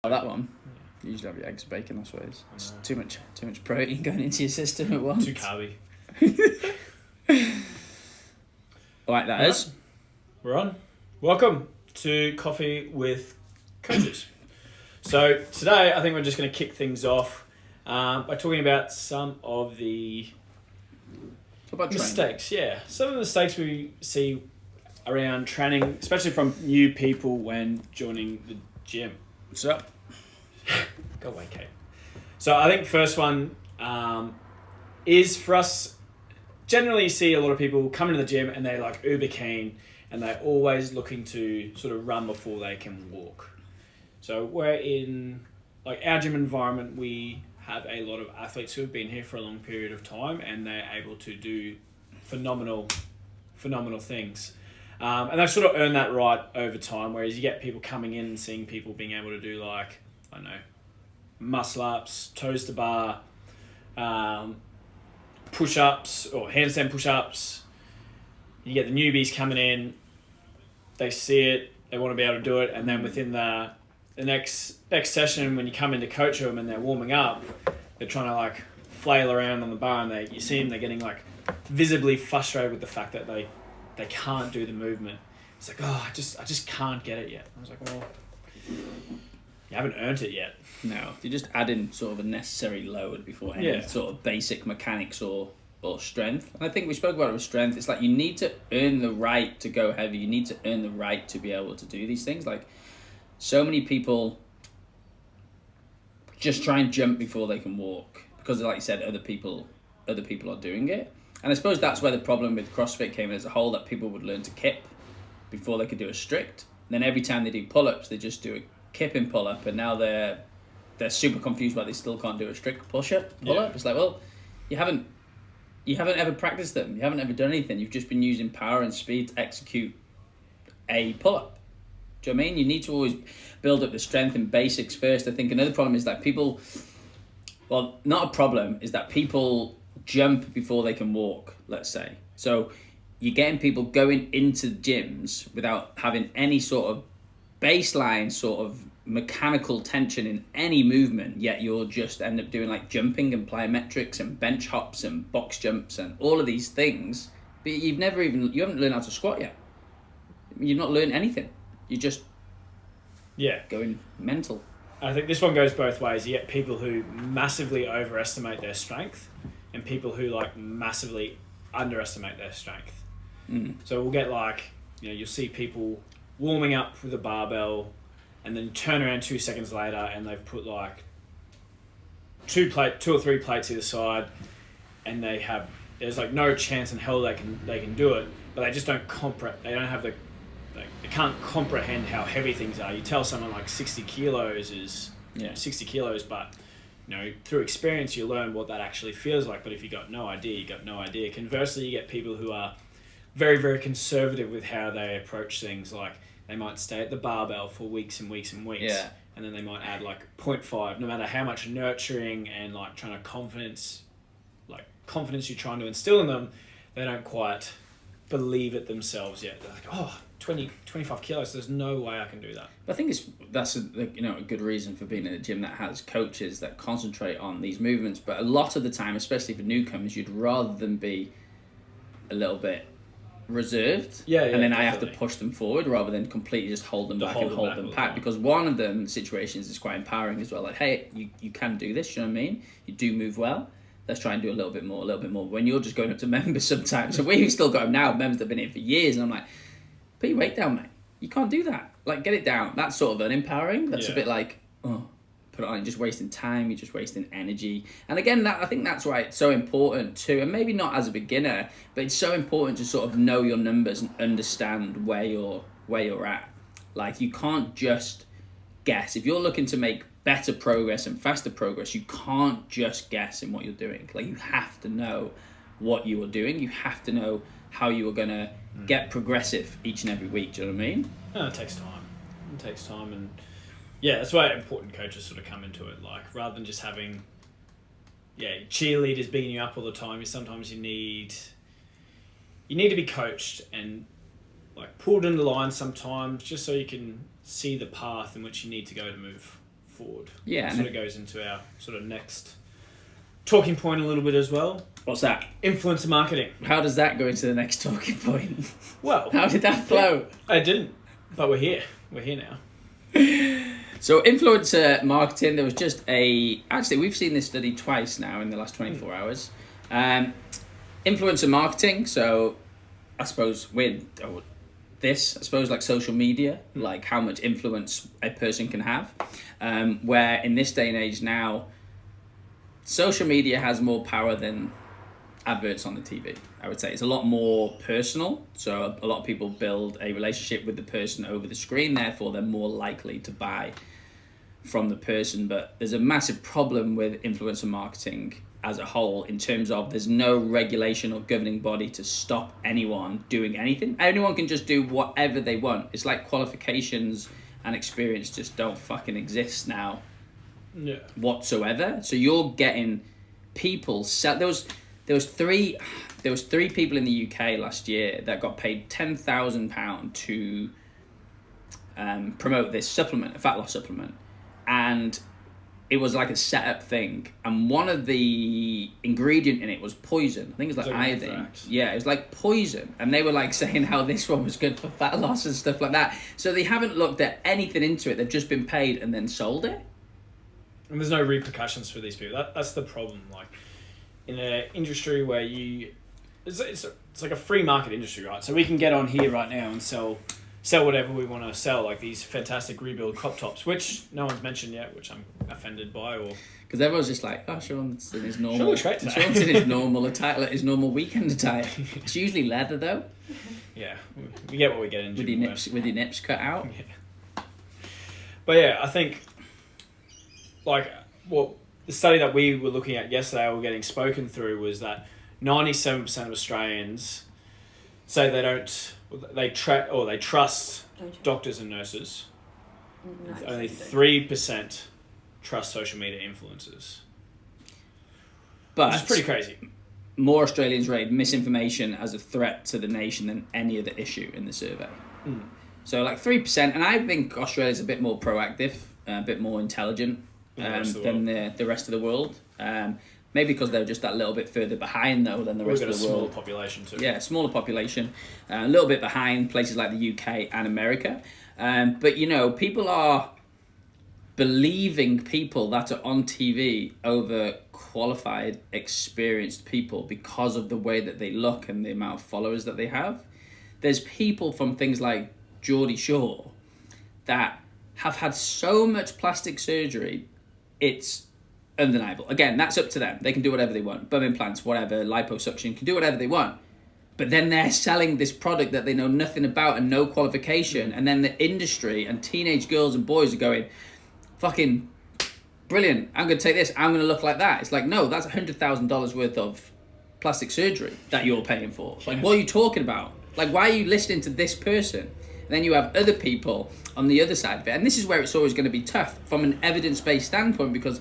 That one. You usually have your eggs, bacon, I suppose. It's too much protein going into your system at once. Too carby. Like that is. We're on. Welcome to Coffee with Coaches. So today I think we're just going to kick things off by talking about some of the mistakes. Yeah, some of the mistakes we see around training, especially from new people when joining the gym. What's up? Go away, Kate. So I think first one is for us. Generally, you see a lot of people come into the gym and they're like uber keen and they're always looking to sort of run before they can walk. So we're in like our gym environment. We have a lot of athletes who have been here for a long period of time and they're able to do phenomenal things. And they've sort of earned that right over time, whereas you get people coming in and seeing people being able to do like, I don't know, muscle ups, toes to bar, push-ups or handstand push-ups. You get the newbies coming in, they see it, they want to be able to do it, and then within the next session when you come in to coach them and they're warming up, they're trying to like flail around on the bar and you see them, they're getting like visibly frustrated with the fact that they can't do the movement. It's like, oh, I just can't get it yet. I was like, well, you haven't earned it yet. No, you just add in sort of a necessary load before any sort of basic mechanics or strength. And I think we spoke about it with strength. It's like you need to earn the right to go heavy. You need to earn the right to be able to do these things. Like so many people just try and jump before they can walk because, like you said, other people are doing it. And I suppose that's where the problem with CrossFit came in as a whole, that people would learn to kip before they could do a strict. And then every time they do pull-ups, they just do a kipping pull-up, and now they're super confused why they still can't do a strict pull-up. Yeah. It's like, well, you haven't ever practiced them. You haven't ever done anything. You've just been using power and speed to execute a pull-up. Do you know what I mean? You need to always build up the strength and basics first. I think another problem is that people, well, not a problem, is that people jump before they can walk, let's say. So you're getting people going into gyms without having any sort of baseline sort of mechanical tension in any movement, yet you'll just end up doing like jumping and plyometrics and bench hops and box jumps and all of these things, but you haven't learned how to squat yet. You've not learned anything. You're just going mental. I think this one goes both ways. You get people who massively overestimate their strength and people who like massively underestimate their strength. So we'll get like, you'll see people warming up with a barbell and then turn around 2 seconds later and they've put like two or three plates either side and there's like no chance in hell they can do it, but they just they can't comprehend how heavy things are. You tell someone like 60 kilos is 60 kilos, but through experience you learn what that actually feels like. But if you got no idea, you got no idea. Conversely, you get people who are very, very conservative with how they approach things. Like they might stay at the barbell for weeks and weeks and weeks, and then they might add like 0.5, no matter how much nurturing and like trying to confidence you're trying to instill in them, they don't quite believe it themselves yet. They're like, oh, 25 kilos, there's no way I can do that. But I think that's a good reason for being in a gym that has coaches that concentrate on these movements. But a lot of the time, especially for newcomers, you'd rather them be a little bit reserved, and then definitely. I have to push them forward rather than completely just hold them back and hold them back. Because one of them situations is quite empowering as well. Like, hey, you can do this. You know what I mean? You do move well. Let's try and do a little bit more. When you're just going up to members sometimes, so we've still got them now. Members that have been here for years, and I'm like, put your weight down, mate. You can't do that. Like, get it down. That's sort of unempowering. That's a bit like, oh, put it on. You're just wasting time. You're just wasting energy. And again, I think that's why it's so important too. And maybe not as a beginner, but it's so important to sort of know your numbers and understand where you're at. Like, you can't just guess. If you're looking to make better progress and faster progress, you can't just guess in what you're doing. Like, you have to know what you are doing. You have to know how you are going to get progressive each and every week. Do you know what I mean? No, it takes time. And that's why important coaches sort of come into it. Like, rather than just having cheerleaders beating you up all the time, sometimes you need to be coached and like pulled into line sometimes, just so you can see the path in which you need to go to move forward. Yeah. It sort of goes into our sort of next talking point a little bit as well. What's that? Influencer marketing. How does that go into the next talking point? Well, how did that flow? I didn't, but we're here. We're here now. So influencer marketing, there was just actually we've seen this study twice now in the last 24 hours. Influencer marketing, so I suppose I suppose like social media, like how much influence a person can have, where in this day and age now, social media has more power than adverts on the TV. I would say it's a lot more personal, so a lot of people build a relationship with the person over the screen, therefore they're more likely to buy from the person. But there's a massive problem with influencer marketing as a whole in terms of there's no regulation or governing body to stop anyone doing anything. Anyone can just do whatever they want. It's like qualifications and experience just don't fucking exist now whatsoever. So you're getting people there was three people in the UK last year that got paid £10,000 to promote this supplement, a fat loss supplement, and it was like a set-up thing, and one of the ingredient in it was poison. I think it was like iodine. Yeah, it was like poison, and they were like saying how this one was good for fat loss and stuff like that. So they haven't looked at anything into it. They've just been paid and then sold it. And there's no repercussions for these people. That's the problem. Like in an industry where it's like a free market industry, right? So we can get on here right now and sell whatever we want to sell, like these fantastic rebuild crop tops, which no one's mentioned yet, which I'm offended by, or because everyone's just like, oh, Sean's in his normal. Sean's in his normal attire, his normal weekend attire. It's usually leather though. Yeah, we get what we get in. With your nips cut out. Yeah. But yeah, I think like the study that we were looking at yesterday, or getting spoken through, was that 97% of Australians say they trust doctors and nurses. Only 3% trust social media influencers. But which is pretty crazy. More Australians rate misinformation as a threat to the nation than any other issue in the survey. So like 3%, and I think Australia's a bit more proactive, a bit more intelligent than the rest of the world. Maybe because they're just that little bit further behind though than the rest of the world. We've got a smaller population too. Yeah, smaller population, a little bit behind places like the UK and America. But you know, people are believing people that are on TV over qualified, experienced people because of the way that they look and the amount of followers that they have. There's people from things like Geordie Shore that have had so much plastic surgery, it's undeniable. Again, that's up to them. They can do whatever they want. Bum implants, whatever, liposuction, can do whatever they want. But then they're selling this product that they know nothing about and no qualification. And then the industry and teenage girls and boys are going, fucking brilliant. I'm going to take this. I'm going to look like that. It's like, no, that's $100,000 worth of plastic surgery that you're paying for. Like, what are you talking about? Like, why are you listening to this person? And then you have other people on the other side of it. And this is where it's always going to be tough from an evidence-based standpoint, because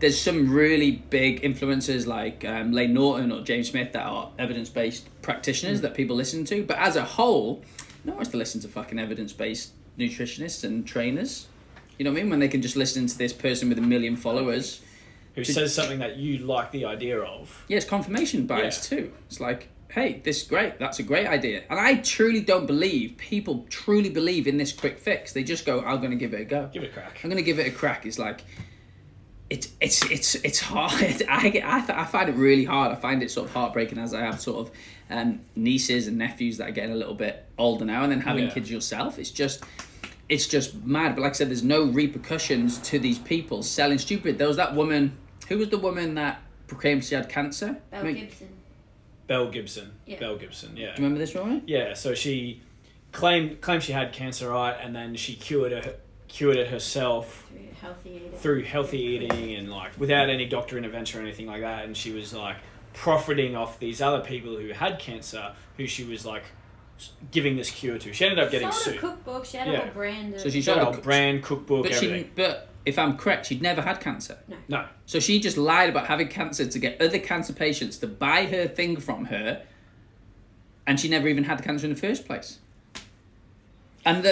there's some really big influencers like Lane Norton or James Smith that are evidence-based practitioners that people listen to. But as a whole, no one wants to listen to fucking evidence-based nutritionists and trainers. You know what I mean? When they can just listen to this person with 1 million followers. Who says something that you like the idea of. Yeah, it's confirmation bias too. It's like, hey, this is great. That's a great idea. And I truly don't believe people truly believe in this quick fix. They just go, I'm going to give it a go. Give it a crack. I'm going to give it a crack. It's like, it's hard. I find it really hard. I find it sort of heartbreaking as I have sort of nieces and nephews that are getting a little bit older now, and then having kids yourself. It's just mad. But like I said, there's no repercussions to these people selling stupid. There was that woman. Who was the woman that proclaimed she had cancer? Belle Gibson. Yeah. Belle Gibson. Yeah. Do you remember this woman? Yeah. So she claimed she had cancer, right, and then she cured it herself through healthy eating and like without any doctor intervention or anything like that. And she was like profiting off these other people who had cancer, who she was like giving this cure to. She ended up getting sued. She sold a cookbook. She had a whole brand. So she sold a brand, cookbook, but everything. But if I'm correct, she'd never had cancer. No. So she just lied about having cancer to get other cancer patients to buy her thing from her, and she never even had the cancer in the first place. And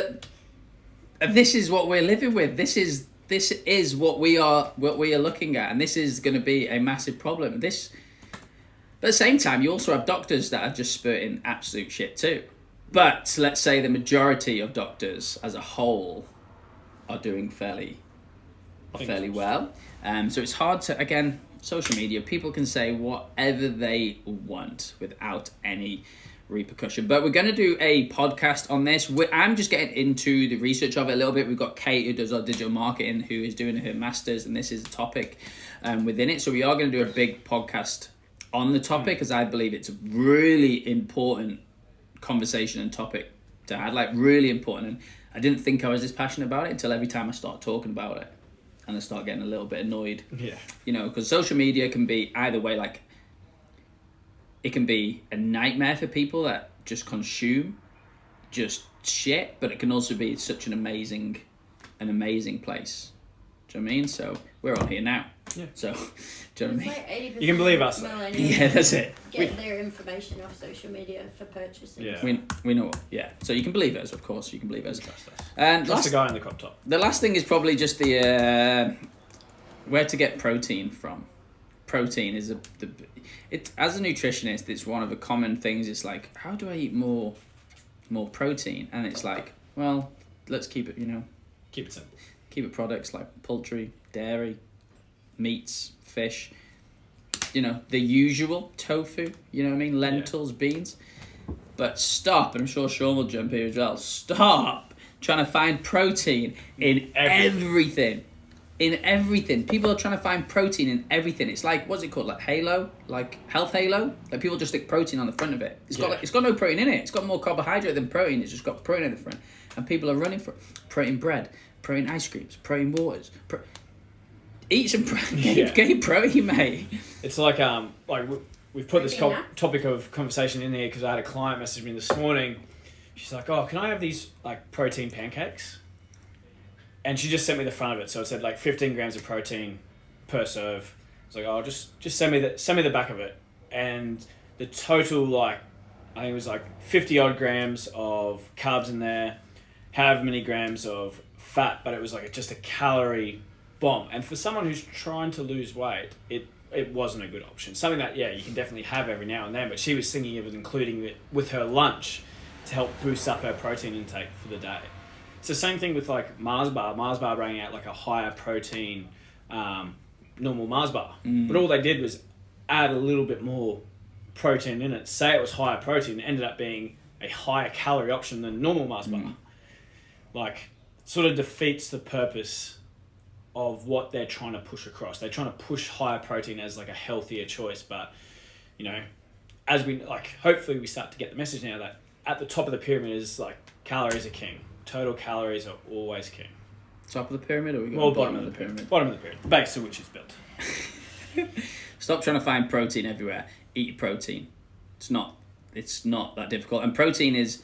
this is what we're living with. This is this is what we are looking at, and this is going to be a massive problem. This, but at the same time, you also have doctors that are just spurting absolute shit too. But let's say the majority of doctors as a whole are doing fairly well. So it's hard to, again, social media, people can say whatever they want without any repercussion. But we're going to do a podcast on this. I'm just getting into the research of it a little bit. We've got Kate, who does our digital marketing, who is doing her master's, and this is a topic within it. So we are going to do a big podcast on the topic, because I believe it's a really important conversation and topic to have, like really important. And I didn't think I was this passionate about it until every time I start talking about it and I start getting a little bit annoyed. Yeah. You know, because social media can be either way. Like, it can be a nightmare for people that just consume just shit, but it can also be such an amazing place. Do you know what I mean? So we're on here now. Yeah. So, do you know what I mean? Like 80% You can believe us, of though. millennials Yeah, that's it. Get their information off social media for purchasing. Yeah. We know. Yeah. So you can believe us, of course. You can believe us. Trust us. And Trust the guy in the crop top. the last thing is probably just the where to get protein from. Protein is as a nutritionist, it's one of the common things. It's like, how do I eat more protein? And it's like, well, let's keep it. Keep it simple. Keep it products like poultry, dairy, meats, fish. The usual tofu. You know what I mean? Lentils, beans. But stop, and I'm sure Sean will jump here as well. Stop trying to find protein in everything. In everything. People are trying to find protein in everything. It's like, what's it called? Like Halo? Like Health Halo? Like, people just stick protein on the front of it. It's got no protein in it. It's got more carbohydrate than protein. It's just got protein at the front. And people are running for it. Protein bread, protein ice creams, protein waters. Eat some protein. Get your protein, mate. It's like we've put this topic of conversation in there because I had a client message me this morning. She's like, "Oh, can I have these like protein pancakes?" And she just sent me the front of it, so it said like 15 grams of protein per serve. I was like, "Oh, just send me the back of it." And the total, I think it was like 50 odd grams of carbs in there, however many grams of fat, but it was like just a calorie bomb. And for someone who's trying to lose weight, it wasn't a good option. Something that, you can definitely have every now and then, but she was thinking of including it with her lunch to help boost up her protein intake for the day. It's the same thing with like Mars Bar bringing out like a higher protein normal Mars bar. But all they did was add a little bit more protein in it. Say it was higher protein, it ended up being a higher calorie option than normal Mars bar. Like, sort of defeats the purpose of what they're trying to push across. They're trying to push higher protein as like a healthier choice, but as we hopefully we start to get the message now that at the top of the pyramid is like calories are king. Total calories are always king. Top of the pyramid, or we go bottom of the pyramid? Bottom of the pyramid, the base of which is built. Stop trying to find protein everywhere. Eat your protein. It's not that difficult. And protein is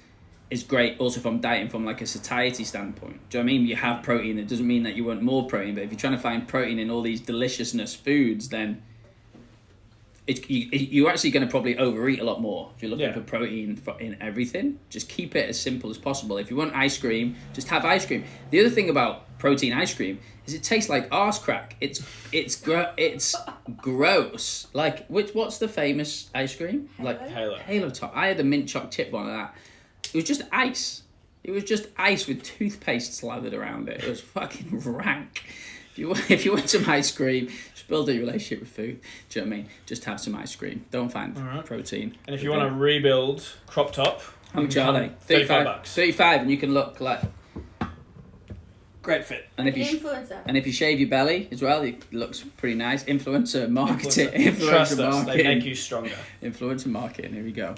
great also from dieting, from like a satiety standpoint. Do you know what I mean? You have protein. It doesn't mean that you want more protein, but if you're trying to find protein in all these deliciousness foods, then you're actually going to probably overeat a lot more if you're looking for protein in everything. Just keep it as simple as possible. If you want ice cream, just have ice cream. The other thing about protein ice cream is it tastes like arse crack. It's gross. Like, what's the famous ice cream? Like Halo Top. I had the mint choc chip one of that. It was just ice. It was just ice with toothpaste slathered around it. It was fucking rank. If you want some ice cream, just build a relationship with food. Do you know what I mean? Just have some ice cream. Don't find protein. And if you want to rebuild crop top, how much are they? $35. 35, and you can look like great fit. And if you shave your belly as well, it looks pretty nice. Influencer marketing. Trust us, they make you stronger. Influencer marketing. Here we go.